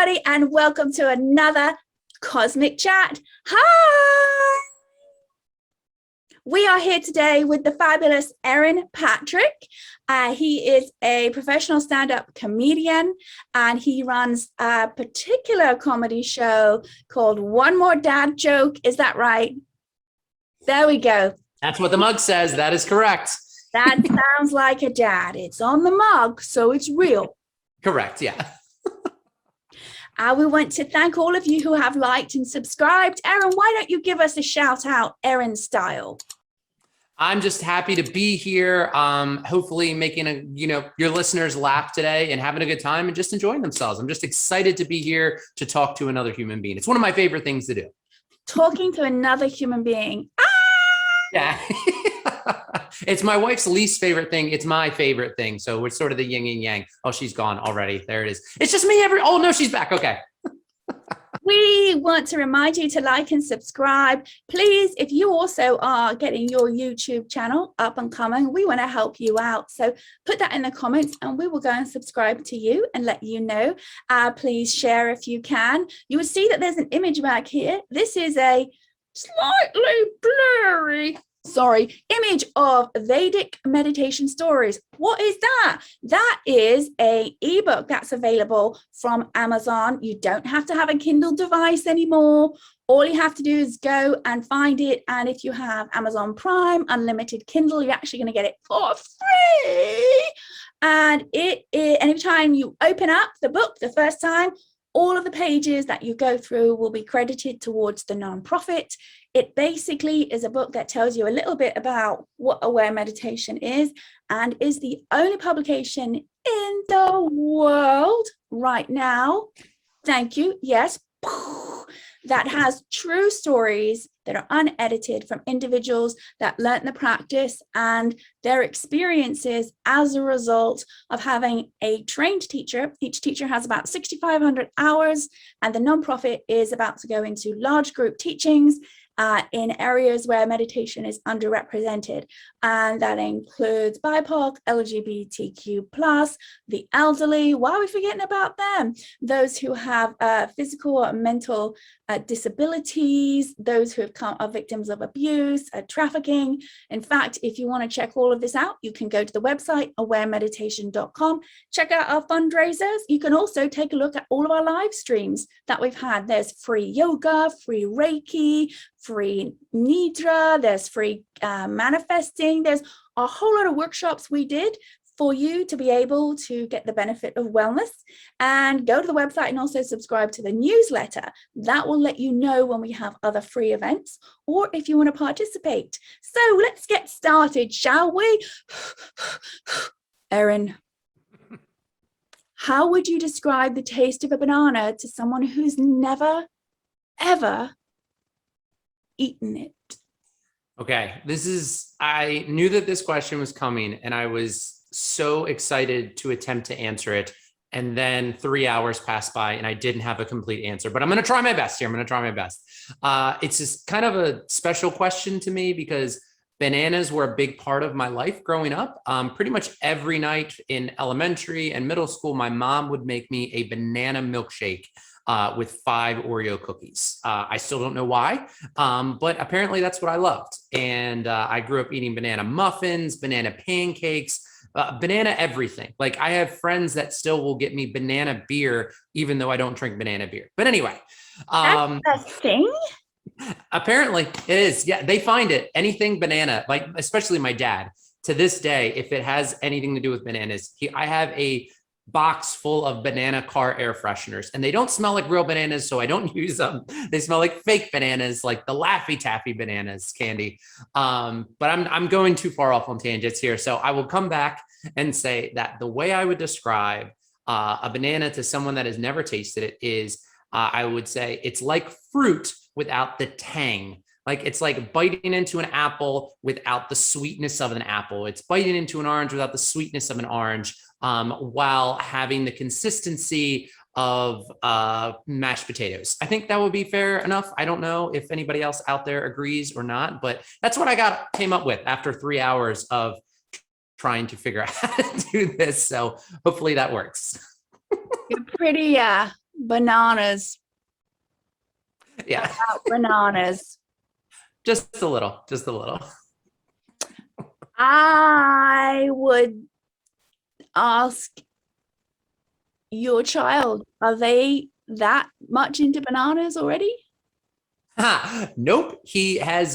everybody, and welcome to another Cosmic Chat. Hi! We are here today with the fabulous Erin Patrick. He is a professional stand-up comedian, and he runs a particular comedy show called One More Dad Joke. Is that right? There we go. That's what the mug says. That is correct. That sounds like a dad. It's on the mug, so it's real. Correct, yeah. We want to thank all of you who have liked and subscribed. Erin, why don't you give us a shout out, Erin style? I'm just happy to be here. Hopefully making your listeners laugh today and having a good time and just enjoying themselves. I'm just excited to be here to talk to another human being. It's one of my favorite things to do. Talking to another human being. Yeah. It's my wife's least favorite thing. It's my favorite thing. So we're sort of the yin and yang. Oh, she's gone already. There it is. It's just me oh no, she's back. Okay. We want to remind you to like and subscribe. Please, if you also are getting your YouTube channel up and coming, we want to help you out. So put that in the comments and we will go and subscribe to you and let you know. Please share if you can. You will see that there's an image back here. This is a slightly blurry image of Vedic meditation stories. What is that? That is a ebook that's available from Amazon. You don't have to have a Kindle device anymore. All you have to do is go and find it. And if you have Amazon Prime, unlimited Kindle, you're actually going to get it for free. And anytime you open up the book the first time, all of the pages that you go through will be credited towards the nonprofit. It basically is a book that tells you a little bit about what aware meditation is and is the only publication in the world right now. Thank you. Yes. That has true stories that are unedited from individuals that learnt the practice and their experiences as a result of having a trained teacher. Each teacher has about 6,500 hours, and the nonprofit is about to go into large group teachings in areas where meditation is underrepresented. And that includes BIPOC, LGBTQ+, the elderly. Why are we forgetting about them? Those who have physical or mental disabilities, those who are victims of abuse, trafficking. In fact, if you want to check all of this out, you can go to the website, awaremeditation.com, check out our fundraisers. You can also take a look at all of our live streams that we've had. There's free yoga, free Reiki, free Nidra, there's free manifesting. There's a whole lot of workshops we did for you to be able to get the benefit of wellness. And go to the website and also subscribe to the newsletter. That will let you know when we have other free events or if you want to participate. So let's get started, shall we? Erin, how would you describe the taste of a banana to someone who's never, ever eaten it? Okay. I knew that this question was coming and I was so excited to attempt to answer it. And then 3 hours passed by and I didn't have a complete answer, but I'm going to try my best here. It's just kind of a special question to me because bananas were a big part of my life growing up. Pretty much every night in elementary and middle school, my mom would make me a banana milkshake with 5 Oreo cookies. I still don't know why, but apparently that's what I loved. And I grew up eating banana muffins, banana pancakes, banana everything. Like I have friends that still will get me banana beer, even though I don't drink banana beer. But anyway. That's a thing? Apparently it is. Yeah, they find it. Anything banana, like especially my dad. To this day, if it has anything to do with bananas, I have a box full of banana car air fresheners and they don't smell like real bananas, so I don't use them. They smell like fake bananas, like the Laffy Taffy bananas candy. But I'm going too far off on tangents here, so I will come back and say that the way I would describe a banana to someone that has never tasted it is I would say it's like fruit without the tang. Like it's like biting into an apple without the sweetness of an apple. It's biting into an orange without the sweetness of an orange, while having the consistency of mashed potatoes. I think that would be fair enough. I don't know if anybody else out there agrees or not, but that's what I came up with after 3 hours of trying to figure out how to do this. So hopefully that works. You're pretty bananas. Yeah. Bananas. Just a little, just a little. I would ask your child, are they that much into bananas already? Nope. He has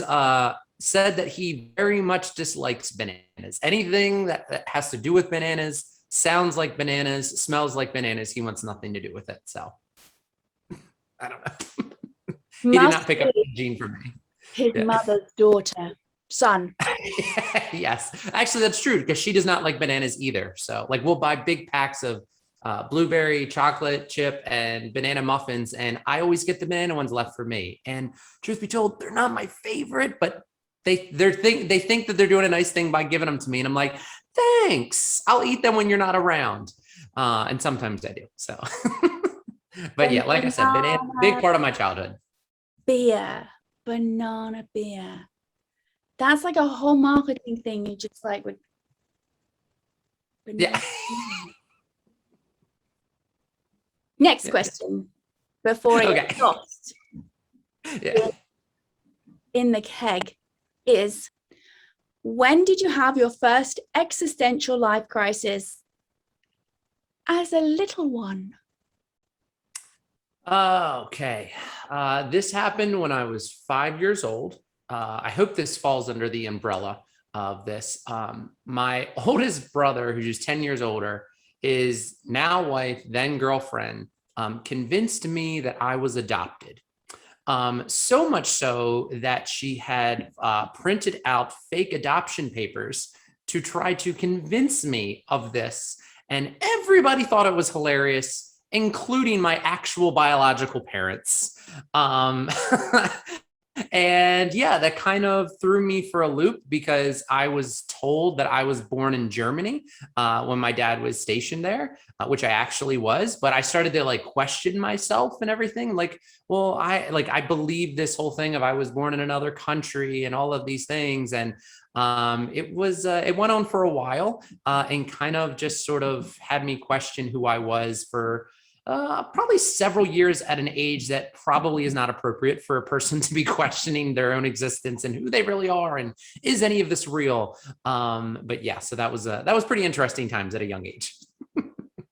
said that he very much dislikes bananas. Anything that has to do with bananas, sounds like bananas, smells like bananas, he wants nothing to do with it. So I don't know. He did not pick up the gene from me. His mother's daughter, son. Yes, actually, that's true because she does not like bananas either. So, like, we'll buy big packs of blueberry chocolate chip and banana muffins, and I always get the banana ones left for me. And truth be told, they're not my favorite, but they think that they're doing a nice thing by giving them to me, and I'm like, thanks. I'll eat them when you're not around, and sometimes I do. So, but yeah, like I said, banana big part of my childhood. Beer, banana beer. That's like a whole marketing thing. You just like would. Yeah. Next question before it gets lost in the keg is, when did you have your first existential life crisis as a little one? Okay. This happened when I was 5 years old. I hope this falls under the umbrella of this. My oldest brother, who's just 10 years older, is now wife, then girlfriend, convinced me that I was adopted. So much so that she had printed out fake adoption papers to try to convince me of this. And everybody thought it was hilarious, including my actual biological parents. And yeah, that kind of threw me for a loop because I was told that I was born in Germany when my dad was stationed there, which I actually was. But I started to like question myself and everything. Like, well, I believe this whole thing of I was born in another country and all of these things. And it went on for a while and kind of just sort of had me question who I was for probably several years at an age that probably is not appropriate for a person to be questioning their own existence and who they really are and is any of this real. But yeah, so that was pretty interesting times at a young age.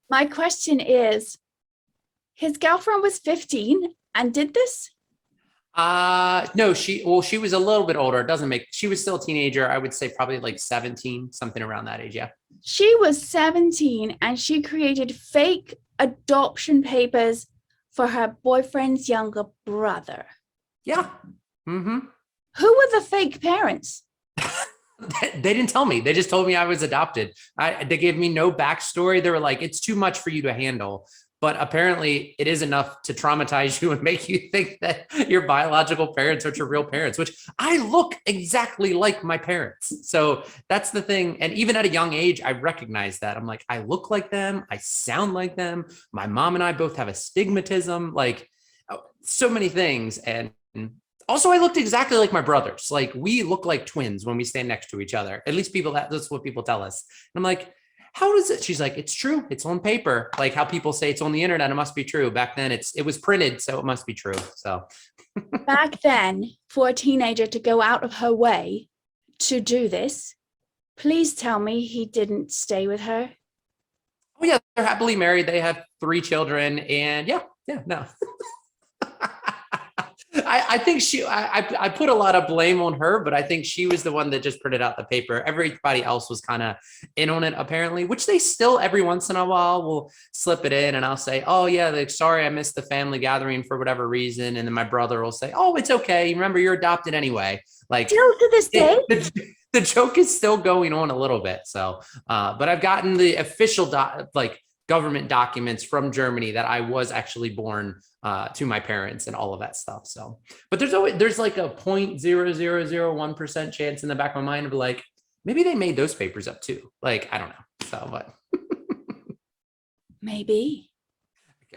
My question is, his girlfriend was 15 and did this? No, she was a little bit older. She was still a teenager. I would say probably like 17, something around that age. Yeah. She was 17 and she created fake adoption papers for her boyfriend's younger brother. Yeah. Mm-hmm. Who were the fake parents? They didn't tell me. They just told me I was adopted. They gave me no backstory. They were like, it's too much for you to handle. But apparently it is enough to traumatize you and make you think that your biological parents are your real parents, which I look exactly like my parents. So that's the thing. And even at a young age, I recognize that. I'm like, I look like them. I sound like them. My mom and I both have astigmatism, like so many things. And also I looked exactly like my brothers. Like we look like twins when we stand next to each other. At least that's what people tell us. And I'm like, how does it? She's like, it's true. It's on paper. Like how people say it's on the internet. It must be true. Back then it was printed. So it must be true. So back then, for a teenager to go out of her way to do this, please tell me he didn't stay with her. Oh yeah. They're happily married. They have 3 children and yeah, no. I think I put a lot of blame on her, but I think she was the one that just printed out the paper. Everybody else was kind of in on it, apparently, which they still every once in a while will slip it in. And I'll say, oh, yeah, like, sorry, I missed the family gathering for whatever reason. And then my brother will say, oh, it's okay. Remember, you're adopted anyway. Like still to this day. The joke is still going on a little bit. So, but I've gotten the official government documents from Germany that I was actually born to my parents and all of that stuff. So, but there's like a 0.0001% chance in the back of my mind of like, maybe they made those papers up too. Like, I don't know. So, but maybe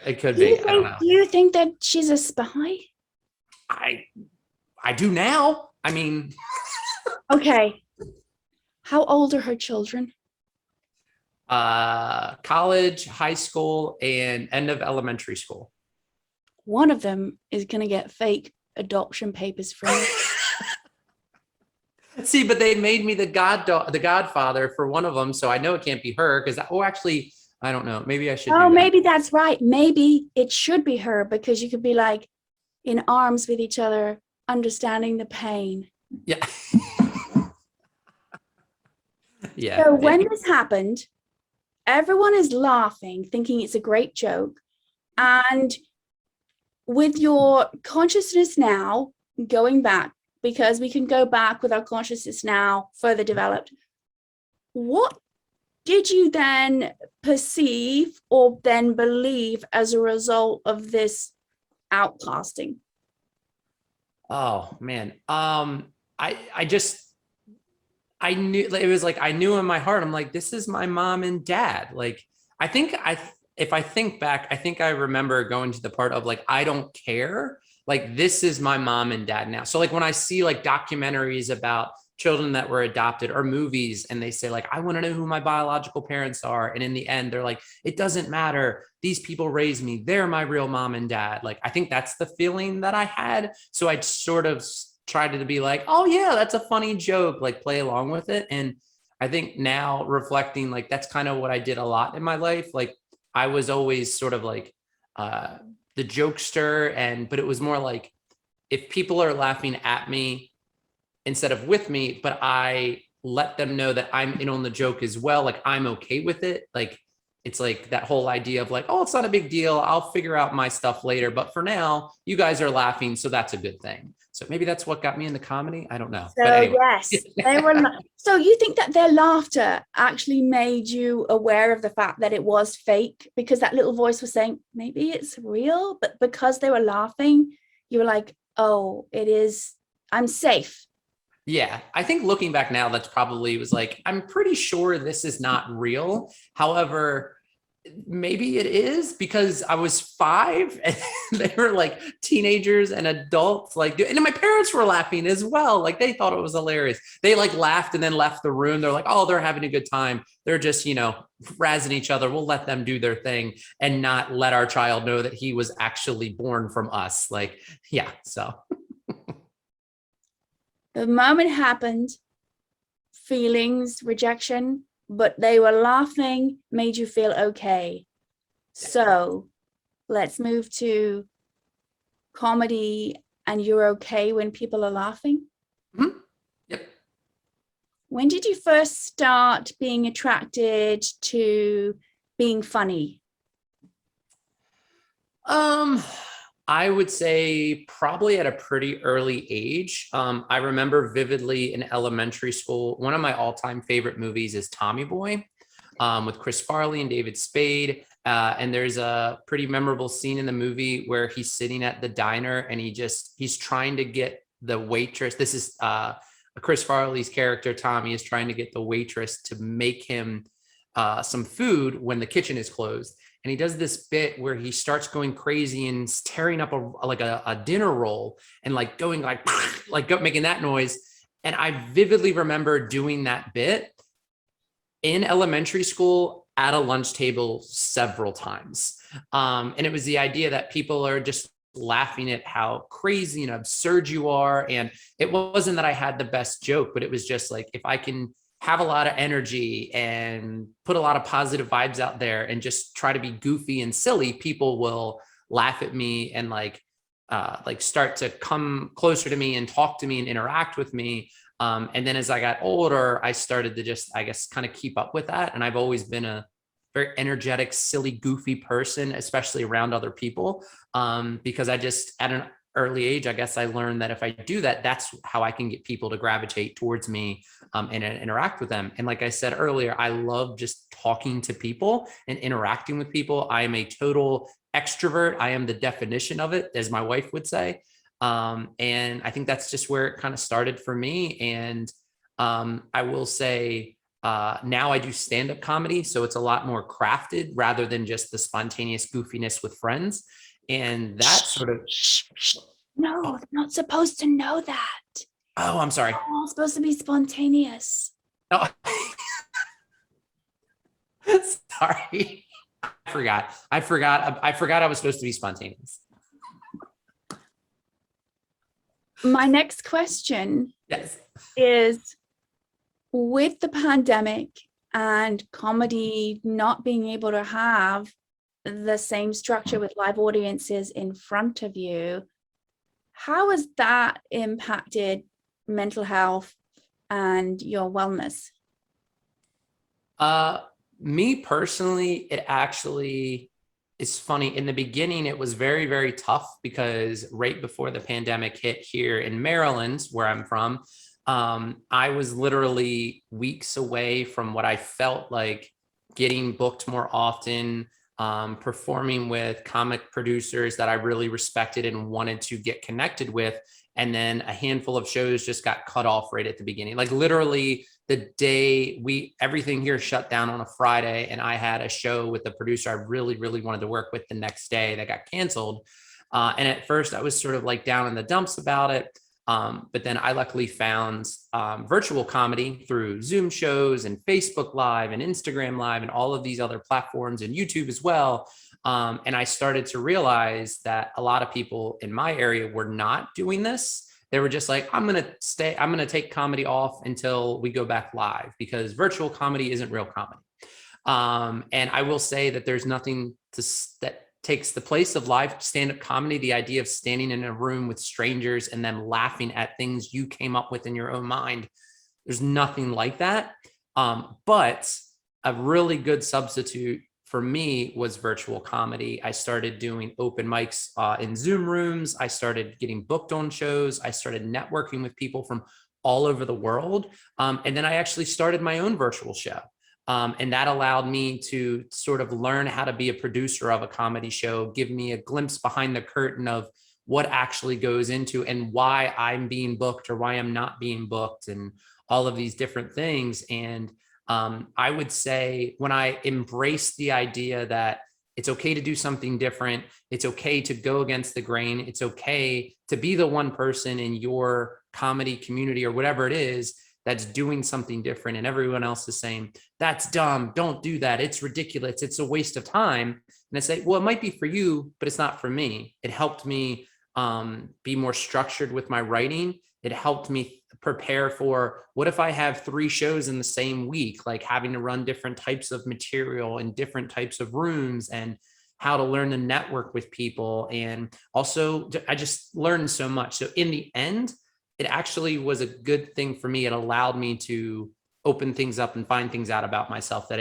it could be. I don't know. Do you think that she's a spy? I do now. I mean, okay. How old are her children? College, high school, and end of elementary school. one of them is going to get fake adoption papers from me. See, but they made me the godfather for one of them, so I know it can't be her. Because actually, I don't know. Maybe I should. Oh, maybe that's right. Maybe it should be her, because you could be like in arms with each other, understanding the pain. Yeah. Yeah. So when this happened, everyone is laughing, thinking it's a great joke. And with your consciousness now going back, because we can go back with our consciousness now further developed, what did you then perceive or then believe as a result of this outcasting? Oh man. I knew, it was like I knew in my heart, I'm like, this is my mom and dad. Like, if I think back, I think I remember going to the part of like, I don't care. Like, this is my mom and dad now. So like when I see like documentaries about children that were adopted or movies, and they say like, I want to know who my biological parents are. And in the end, they're like, it doesn't matter. These people raised me. They're my real mom and dad. Like, I think that's the feeling that I had. So I sort of tried to be like, oh yeah, that's a funny joke, like play along with it. And I think now reflecting, like that's kind of what I did a lot in my life. Like I was always sort of like the jokester, but it was more like if people are laughing at me instead of with me, but I let them know that I'm in on the joke as well. Like I'm okay with it. Like it's like that whole idea of like, oh, it's not a big deal. I'll figure out my stuff later. But for now, you guys are laughing. So that's a good thing. So maybe that's what got me into comedy. I don't know. So but anyway. yes, they were. So you think that their laughter actually made you aware of the fact that it was fake, because that little voice was saying, maybe it's real, but because they were laughing, you were like, oh, it is, I'm safe. Yeah, I think looking back now, that's probably was like, I'm pretty sure this is not real. However, maybe it is, because I was 5 and they were like teenagers and adults, like, and my parents were laughing as well. Like they thought it was hilarious. They like laughed and then left the room. They're like, oh, they're having a good time. They're just, razzing each other. We'll let them do their thing and not let our child know that he was actually born from us. Like, yeah, so. The moment happened, feelings, rejection, but they were laughing, made you feel okay. So let's move to comedy, and you're okay when people are laughing. Mm-hmm. Yep. When did you first start being attracted to being funny? I would say probably at a pretty early age. I remember vividly in elementary school, one of my all-time favorite movies is Tommy Boy, with Chris Farley and David Spade. And there's a pretty memorable scene in the movie where he's sitting at the diner and he's trying to get the waitress. This is Chris Farley's character, Tommy, is trying to get the waitress to make him some food when the kitchen is closed. And he does this bit where he starts going crazy and tearing up a dinner roll and like going like making that noise. And I vividly remember doing that bit in elementary school at a lunch table several times. And it was the idea that people are just laughing at how crazy and absurd you are. And it wasn't that I had the best joke, but it was just like, if I can have a lot of energy and put a lot of positive vibes out there and just try to be goofy and silly, people will laugh at me and like start to come closer to me and talk to me and interact with me. And then as I got older, I started to just, I guess, kind of keep up with that. And I've always been a very energetic, silly, goofy person, especially around other people. Because I just, at an early age, I guess I learned that if I do that, that's how I can get people to gravitate towards me and interact with them. And like I said earlier, I love just talking to people and interacting with people. I am a total extrovert. I am the definition of it, as my wife would say. And I think that's just where it kind of started for me. And I will say now I do stand-up comedy. So it's a lot more crafted rather than just the spontaneous goofiness with friends. And that sort of... No, they're not supposed to know that. Oh, I'm sorry. It's all supposed to be spontaneous. Oh. Sorry. I forgot I was supposed to be spontaneous. My next question Yes. is, with the pandemic and comedy not being able to have the same structure with live audiences in front of you, how has that impacted mental health and your wellness? Me personally, it actually is funny. In the beginning, it was very, very tough because right before the pandemic hit here in Maryland, where I'm from, I was literally weeks away from what I felt like getting booked more often, performing with comic producers that I really respected and wanted to get connected with. And then a handful of shows just got cut off right at the beginning. Like literally the day everything here shut down on a Friday, and I had a show with the producer I really, really wanted to work with the next day that got canceled. And at first I was sort of like down in the dumps about it. But then I luckily found virtual comedy through Zoom shows and Facebook Live and Instagram Live and all of these other platforms and YouTube as well. And I started to realize that a lot of people in my area were not doing this. They were just like, I'm going to take comedy off until we go back live because virtual comedy isn't real comedy. And I will say that there's nothing that takes the place of live stand-up comedy, the idea of standing in a room with strangers and them laughing at things you came up with in your own mind. There's nothing like that. But a really good substitute for me was virtual comedy. I started doing open mics in Zoom rooms. I started getting booked on shows. I started networking with people from all over the world. And then I actually started my own virtual show. And that allowed me to sort of learn how to be a producer of a comedy show, give me a glimpse behind the curtain of what actually goes into and why I'm being booked or why I'm not being booked and all of these different things. And I would say when I embraced the idea that it's okay to do something different, it's okay to go against the grain, it's okay to be the one person in your comedy community or whatever it is that's doing something different and everyone else is saying, that's dumb, don't do that, it's ridiculous, it's a waste of time. And I say, well, it might be for you, but it's not for me. It helped me be more structured with my writing. It helped me prepare for what if I have 3 shows in the same week, like having to run different types of material in different types of rooms and how to learn to network with people. And also I just learned so much. So in the end, it actually was a good thing for me. It allowed me to open things up and find things out about myself that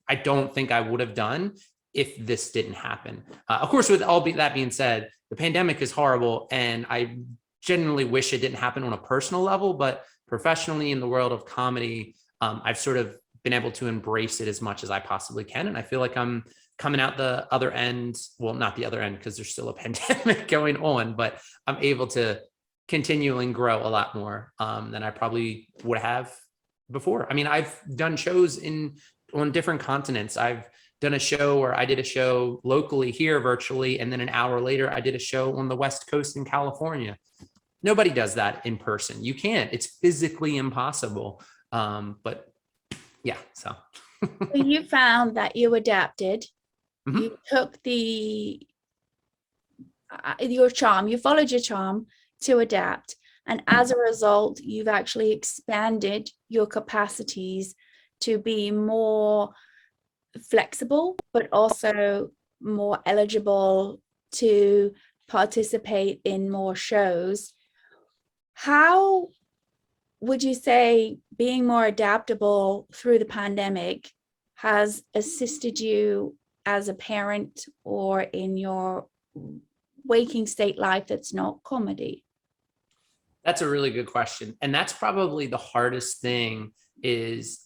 I don't think I would have done if this didn't happen. Of course, with all that being said, the pandemic is horrible and I genuinely wish it didn't happen on a personal level, but professionally in the world of comedy, I've sort of been able to embrace it as much as I possibly can. And I feel like I'm coming out the other end. Well, not the other end because there's still a pandemic going on, but I'm able to continue and grow a lot more than I probably would have before. I mean, I've done shows on different continents. I've done a show where I did a show locally here virtually, and then an hour later, I did a show on the West Coast in California. Nobody does that in person. You can't. It's physically impossible. But yeah, so. So you found that you adapted. Mm-hmm. You took your charm, you followed your charm to adapt. And as a result, you've actually expanded your capacities to be more flexible, but also more eligible to participate in more shows. How would you say being more adaptable through the pandemic has assisted you as a parent or in your waking state life that's not comedy? That's a really good question. And that's probably the hardest thing is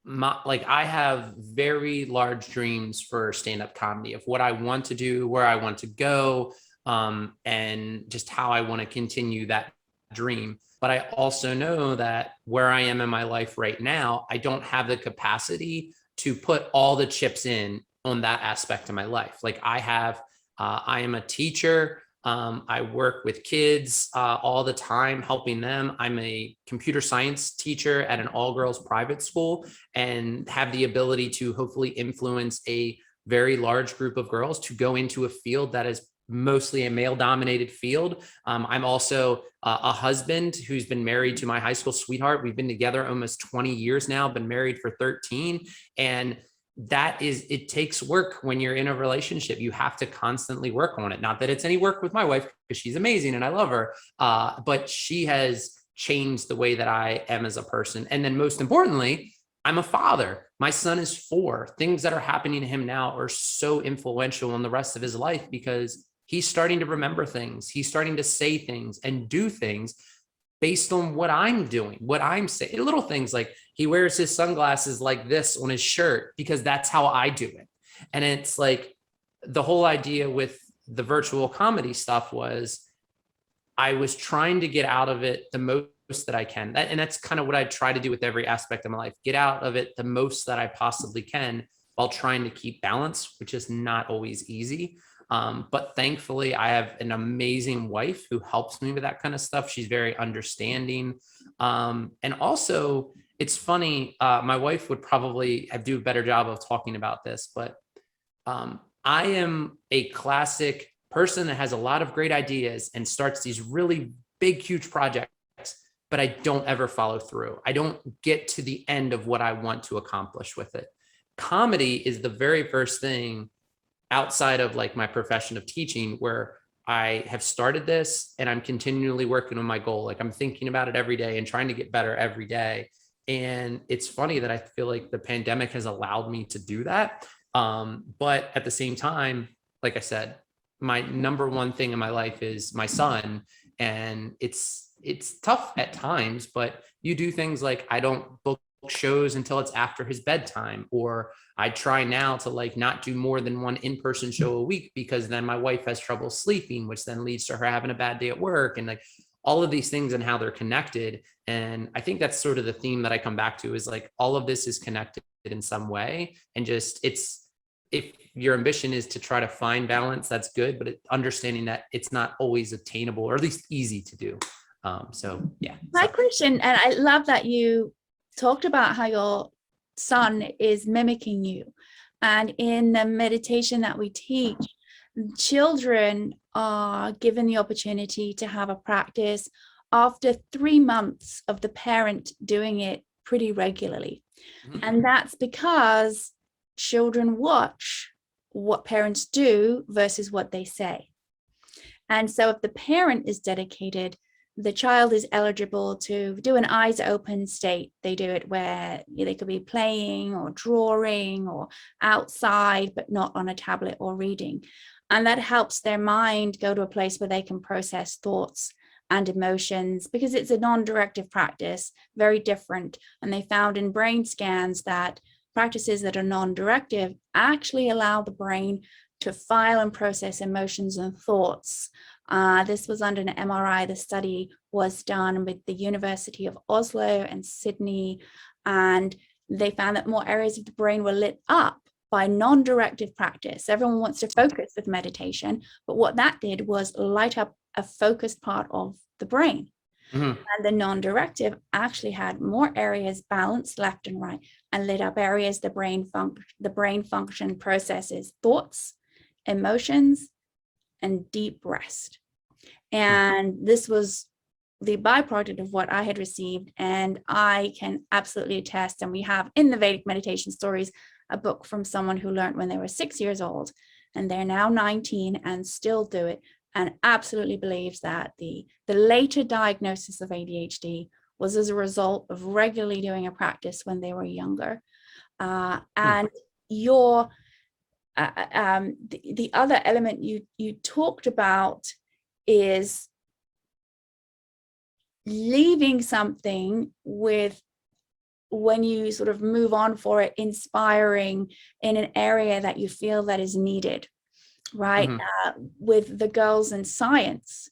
I have very large dreams for stand-up comedy of what I want to do, where I want to go, and just how I want to continue that dream. But I also know that where I am in my life right now, I don't have the capacity to put all the chips in on that aspect of my life. Like I am a teacher. I work with kids all the time, helping them. I'm a computer science teacher at an all-girls private school and have the ability to hopefully influence a very large group of girls to go into a field that is mostly a male dominated field. I'm also a husband who's been married to my high school sweetheart. We've been together almost 20 years now, been married for 13. And it takes work when you're in a relationship. You have to constantly work on it. Not that it's any work with my wife, because she's amazing and I love her. But she has changed the way that I am as a person. And then most importantly, I'm a father. My son is 4. Things that are happening to him now are so influential in the rest of his life, because he's starting to remember things. He's starting to say things and do things based on what I'm doing, what I'm saying. Little things like he wears his sunglasses like this on his shirt because that's how I do it. And it's like the whole idea with the virtual comedy stuff was I was trying to get out of it the most that I can. And that's kind of what I try to do with every aspect of my life, get out of it the most that I possibly can while trying to keep balance, which is not always easy. But thankfully, I have an amazing wife who helps me with that kind of stuff. She's very understanding. And also, it's funny, my wife would probably do a better job of talking about this, but I am a classic person that has a lot of great ideas and starts these really big, huge projects, but I don't ever follow through. I don't get to the end of what I want to accomplish with it. Comedy is the very first thing outside of like my profession of teaching where I have started this and I'm continually working on my goal. Like I'm thinking about it every day and trying to get better every day. And it's funny that I feel like the pandemic has allowed me to do that. But at the same time, like I said, my number one thing in my life is my son. And it's tough at times, but you do things like I don't book shows until it's after his bedtime, or I try now to like not do more than one in-person show a week, because then my wife has trouble sleeping, which then leads to her having a bad day at work, and like all of these things and how they're connected. And I think that's sort of the theme that I come back to is like all of this is connected in some way. And just if your ambition is to try to find balance, that's good, but understanding that it's not always attainable, or at least easy to do. So yeah. My question, and I love that you talked about how your son is mimicking you. And in the meditation that we teach, children are given the opportunity to have a practice after 3 months of the parent doing it pretty regularly. Mm-hmm. And that's because children watch what parents do versus what they say. And so if the parent is dedicated, the child is eligible to do an eyes open state. They do it where they could be playing or drawing or outside, but not on a tablet or reading. And that helps their mind go to a place where they can process thoughts and emotions, because it's a non-directive practice, very different. And they found in brain scans that practices that are non-directive actually allow the brain to file and process emotions and thoughts. This was under an MRI. The study was done with the University of Oslo and Sydney, and they found that more areas of the brain were lit up by non-directive practice. Everyone wants to focus with meditation, but what that did was light up a focused part of the brain. Mm-hmm. And the non-directive actually had more areas balanced left and right, and lit up areas the brain function processes thoughts, emotions, and deep rest. And this was the byproduct of what I had received. And I can absolutely attest, and we have in the Vedic Meditation Stories, a book from someone who learned when they were 6 years old, and they're now 19 and still do it, and absolutely believes that the later diagnosis of ADHD was as a result of regularly doing a practice when they were younger. And your the other element you talked about is leaving something with, when you sort of move on for it, inspiring in an area that you feel that is needed, right? Mm-hmm. With the girls in science,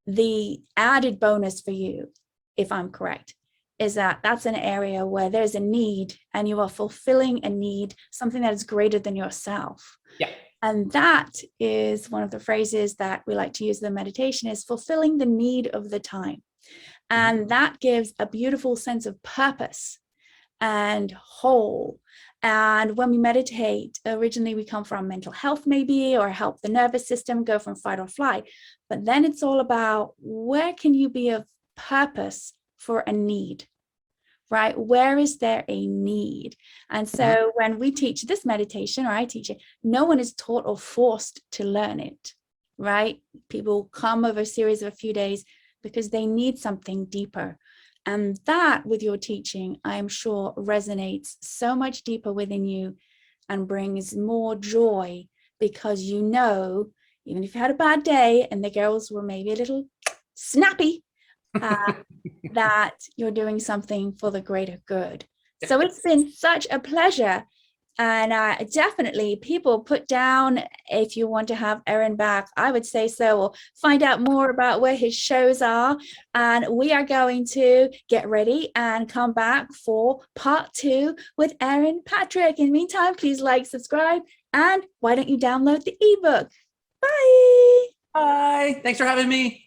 the added bonus for you, if I'm correct, is that that's an area where there's a need and you are fulfilling a need, something that is greater than yourself. Yeah. And that is one of the phrases that we like to use in the meditation, is fulfilling the need of the time. And that gives a beautiful sense of purpose and whole. And when we meditate, originally we come from mental health maybe, or help the nervous system go from fight or flight. But then it's all about where can you be of purpose for a need, right? Where is there a need? And so when we teach this meditation, or I teach it, no one is taught or forced to learn it, right? People come over a series of a few days because they need something deeper. And that, with your teaching, I'm sure resonates so much deeper within you and brings more joy, because you know, even if you had a bad day and the girls were maybe a little snappy, that you're doing something for the greater good. So it's been such a pleasure. And definitely people put down, if you want to have Erin back, I would say so, or find out more about where his shows are. And we are going to get ready and come back for part 2 with Erin Patrick. In the meantime, please like, subscribe, and why don't you download the ebook? Bye. Bye. Thanks for having me.